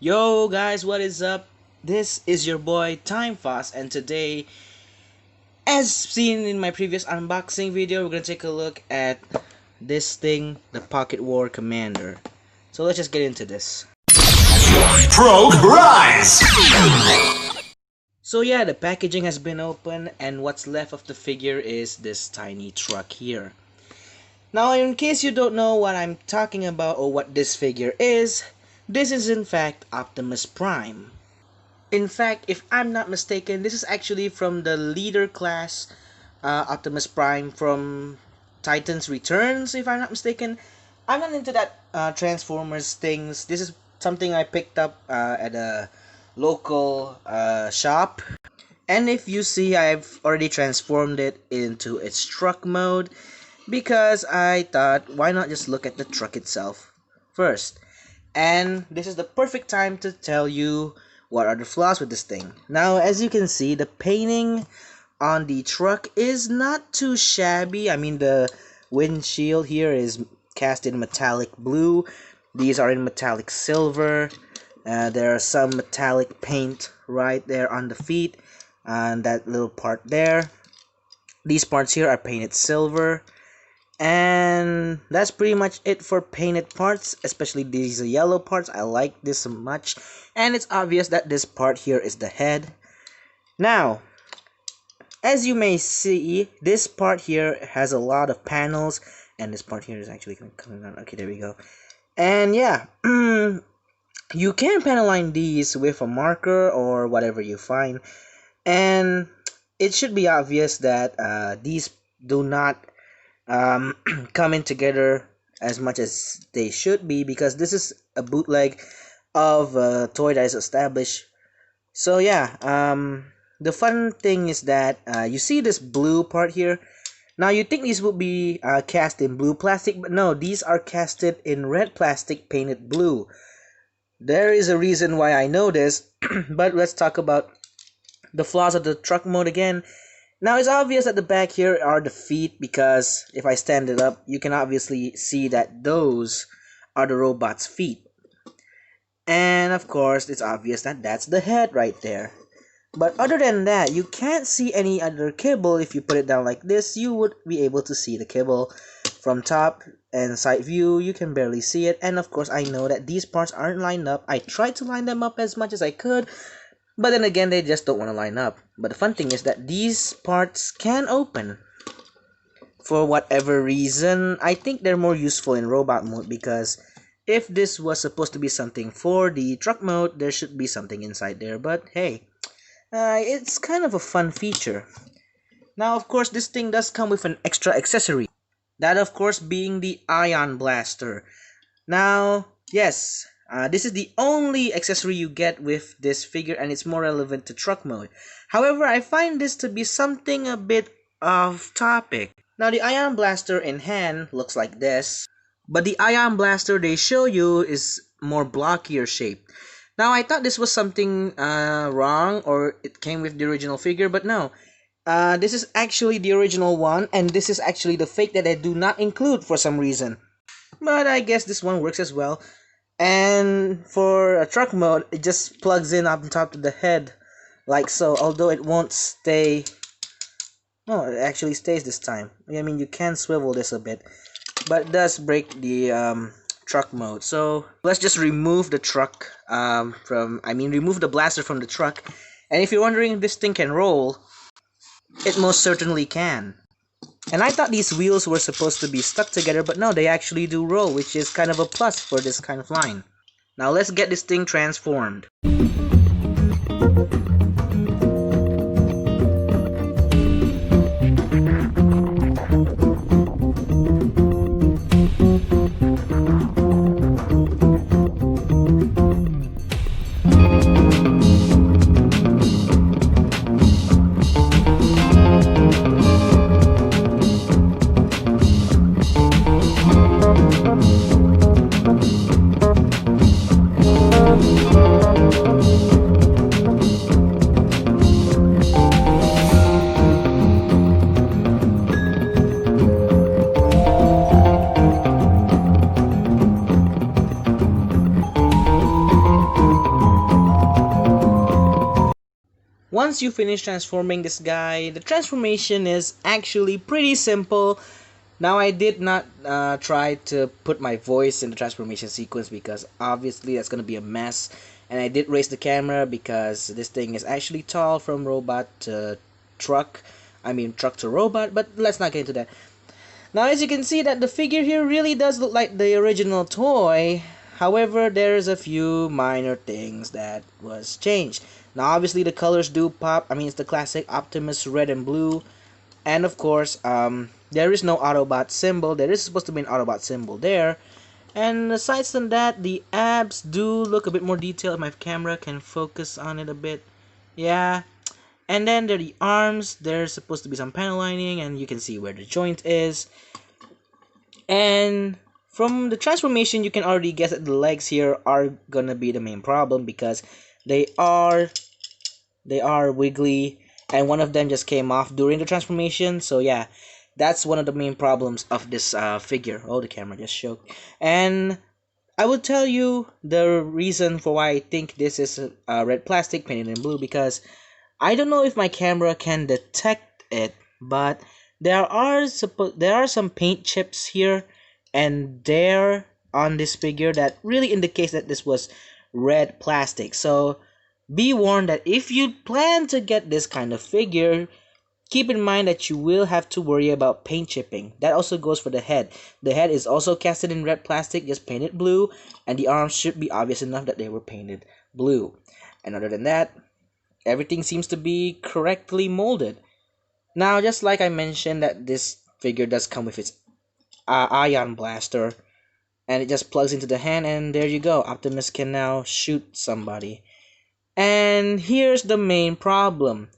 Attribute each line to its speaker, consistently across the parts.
Speaker 1: Yo guys, what is up? This is your boy Time Fast, and today, as seen in my previous unboxing video, we're gonna take a look at this thing, the Pocket War Commander. So let's just get into this.
Speaker 2: Progress!
Speaker 1: So yeah, the packaging has been opened, and what's left of the figure is this tiny truck here. Now, in case you don't know what I'm talking about or what this figure is, this is in fact Optimus Prime. In fact, if I'm not mistaken, this is actually from the leader class Optimus Prime from Titans Returns, if I'm not mistaken. I'm not into that Transformers things. This is something I picked up at a local shop. And if you see, I've already transformed it into its truck mode because I thought, why not just look at the truck itself first? And this is the perfect time to tell you what are the flaws with this thing. Now, as you can see, the painting on the truck is not too shabby. I mean, the windshield here is cast in metallic blue. These are in metallic silver. There are some metallic paint right there on the feet and that little part there. These parts here are painted silver. And that's pretty much it for painted parts, especially these yellow parts. I like this much. And it's obvious that this part here is the head. Now, as you may see, this part here has a lot of panels. And this part here is actually coming on. Okay, there we go. And yeah, you can panel line these with a marker or whatever you find. And it should be obvious that these do not coming together as much as they should be, because this is a bootleg of a toy that is established. So yeah, the fun thing is that you see this blue part here. Now you think these would be cast in blue plastic, but no, these are casted in red plastic painted blue. There is a reason why I know this, but let's talk about the flaws of the truck mode again. Now, it's obvious at the back here are the feet, because if I stand it up, you can obviously see that those are the robot's feet. And of course, it's obvious that that's the head right there. But other than that, you can't see any other kibble. If you put it down like this, you would be able to see the kibble. From top and side view, you can barely see it. And of course, I know that these parts aren't lined up. I tried to line them up as much as I could, but then again, they just don't want to line up. But the fun thing is that these parts can open. For whatever reason, I think they're more useful in robot mode, because if this was supposed to be something for the truck mode, there should be something inside there. But hey, it's kind of a fun feature. Now, of course, this thing does come with an extra accessory. That, of course, being the Ion Blaster. Now, yes, this is the only accessory you get with this figure, and it's more relevant to truck mode. However, I find this to be something a bit off topic. Now, the Ion Blaster in hand looks like this, but the Ion Blaster they show you is more blockier shaped. Now, I thought this was something wrong, or it came with the original figure, but no. This is actually the original one, and this is actually the fake that I do not include for some reason. But I guess this one works as well. And for a truck mode, it just plugs in up on top of the head, like so. Although it won't stay. No, it actually stays this time. I mean, you can swivel this a bit, but it does break the truck mode. So let's just remove the truck remove the blaster from the truck. And if you're wondering if this thing can roll, it most certainly can. And I thought these wheels were supposed to be stuck together, but no, they actually do roll, which is kind of a plus for this kind of line. Now let's get this thing transformed. Once you finish transforming this guy, the transformation is actually pretty simple. Now I did not try to put my voice in the transformation sequence because obviously that's going to be a mess. And I did raise the camera because this thing is actually tall from robot to truck. I mean truck to robot, but let's not get into that. Now as you can see that the figure here really does look like the original toy. However, there's a few minor things that was changed. Now obviously the colors do pop. I mean it's the classic Optimus red and blue. And of course, there is no Autobot symbol. There is supposed to be an Autobot symbol there. And aside from that, the abs do look a bit more detailed. If my camera can focus on it a bit. Yeah. And then there are the arms. There's supposed to be some panel lining, and you can see where the joint is. And from the transformation, you can already guess that the legs here are gonna be the main problem because they are wiggly, and one of them just came off during the transformation. So yeah, that's one of the main problems of this figure. Oh, the camera just shook. And I will tell you the reason for why I think this is red plastic painted in blue, because I don't know if my camera can detect it, but there are some paint chips here and there on this figure that really indicates that this was red plastic. So be warned that if you plan to get this kind of figure, keep in mind that you will have to worry about paint chipping. That also goes for the head. The head is also casted in red plastic, just painted blue, and the arms should be obvious enough that they were painted blue. And other than that, everything seems to be correctly molded. Now, just like I mentioned that this figure does come with its ion blaster, and it just plugs into the hand, and there you go. Optimus can now shoot somebody. And here's the main problem.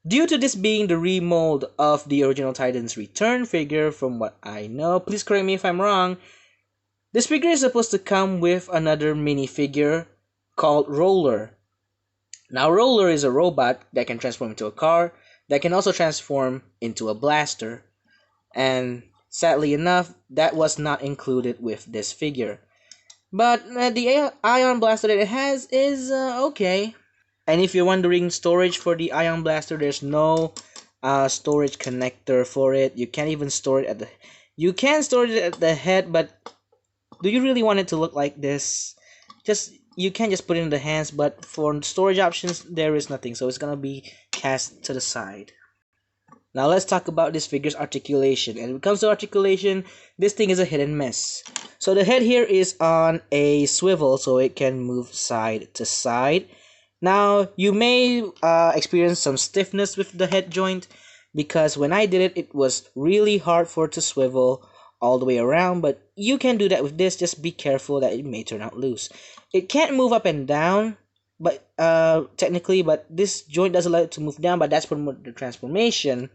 Speaker 1: Due to this being the remold of the original Titan's Return figure, from what I know, please correct me if I'm wrong, this figure is supposed to come with another minifigure called Roller. Now Roller is a robot that can transform into a car, that can also transform into a blaster, and sadly enough, that was not included with this figure. But the ion blaster that it has is okay. And if you're wondering storage for the ion blaster, there's no storage connector for it. You can't even store it at the... You can store it at the head, but do you really want it to look like this? You can just put it in the hands, but for storage options, there is nothing. So it's gonna be cast to the side. Now let's talk about this figure's articulation. And when it comes to articulation, this thing is a hit and miss. So the head here is on a swivel, so it can move side to side. Now, you may experience some stiffness with the head joint, because when I did it, it was really hard for it to swivel all the way around, but you can do that with this. Just be careful that it may turn out loose. It can't move up and down, but technically, but this joint does allow it to move down, but that's from the transformation.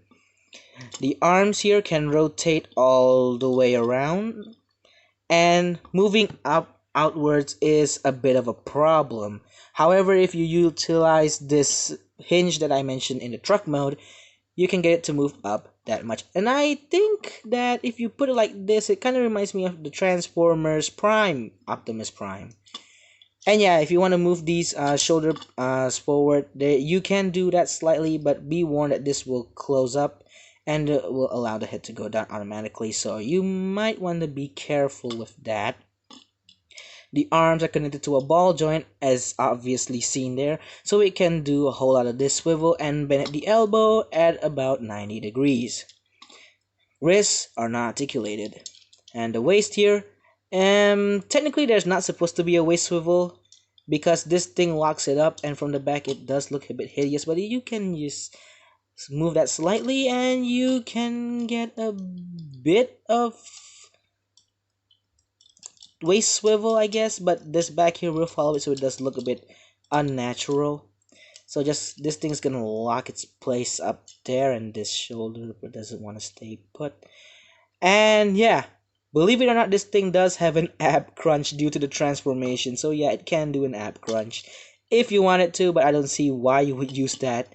Speaker 1: The arms here can rotate all the way around, and moving outwards is a bit of a problem. However, if you utilize this hinge that I mentioned in the truck mode, you can get it to move up that much. And I think that if you put it like this, it kind of reminds me of the Transformers Prime, Optimus Prime. And yeah, if you want to move these shoulders forward, you can do that slightly, but be warned that this will close up and will allow the head to go down automatically. So you might want to be careful with that. The arms are connected to a ball joint, as obviously seen there, so it can do a whole lot of this swivel and bend at the elbow at about 90 degrees. Wrists are not articulated. And the waist here, technically there's not supposed to be a waist swivel, because this thing locks it up, and from the back it does look a bit hideous, but you can just move that slightly and you can get a bit of waist swivel, I guess, but this back here will follow it, so it does look a bit unnatural. So just this thing's gonna lock its place up there, and this shoulder doesn't want to stay put. And yeah, believe it or not, this thing does have an ab crunch due to the transformation. So yeah, it can do an ab crunch if you want it to, but I don't see why you would use that.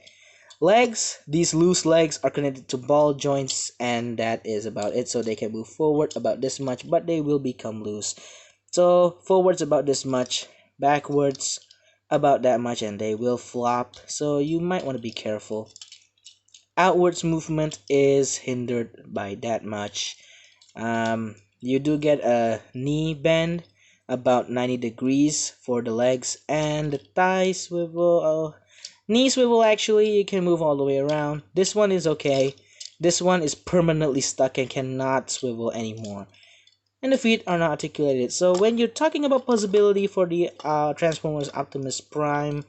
Speaker 1: Legs, these loose legs are connected to ball joints, and that is about it. So they can move forward about this much, but they will become loose. So forwards about this much, backwards about that much and they will flop, so you might want to be careful. Outwards movement is hindered by that much. You do get a knee bend about 90 degrees for the legs, and the thigh swivel, knee swivel actually, you can move all the way around. This one is okay. This one is permanently stuck and cannot swivel anymore. And the feet are not articulated. So when you're talking about possibility for the Transformers Optimus Prime,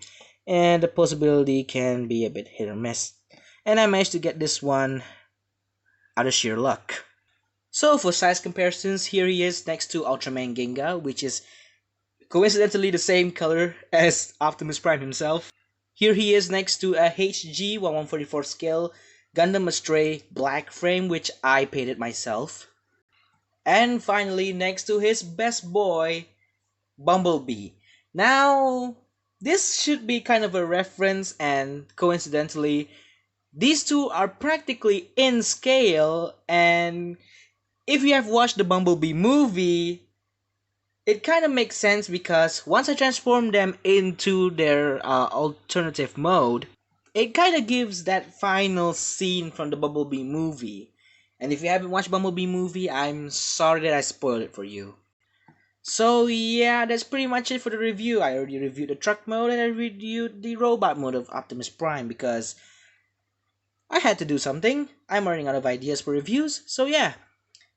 Speaker 1: and the possibility can be a bit hit or miss. And I managed to get this one out of sheer luck. So for size comparisons, here he is next to Ultraman Ginga, which is coincidentally the same color as Optimus Prime himself. Here he is next to a HG 1/144 scale Gundam Astray black frame, which I painted myself. And finally, next to his best boy, Bumblebee. Now, this should be kind of a reference, and coincidentally, these two are practically in scale, and if you have watched the Bumblebee movie, it kind of makes sense because once I transform them into their alternative mode, it kind of gives that final scene from the Bumblebee movie. And if you haven't watched Bumblebee movie, I'm sorry that I spoiled it for you. So yeah, that's pretty much it for the review. I already reviewed the truck mode and I reviewed the robot mode of Optimus Prime because I had to do something. I'm running out of ideas for reviews, so yeah.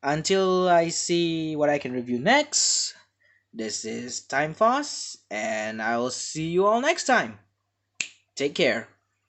Speaker 1: Until I see what I can review next, this is Time Foss, and I will see you all next time. Take care.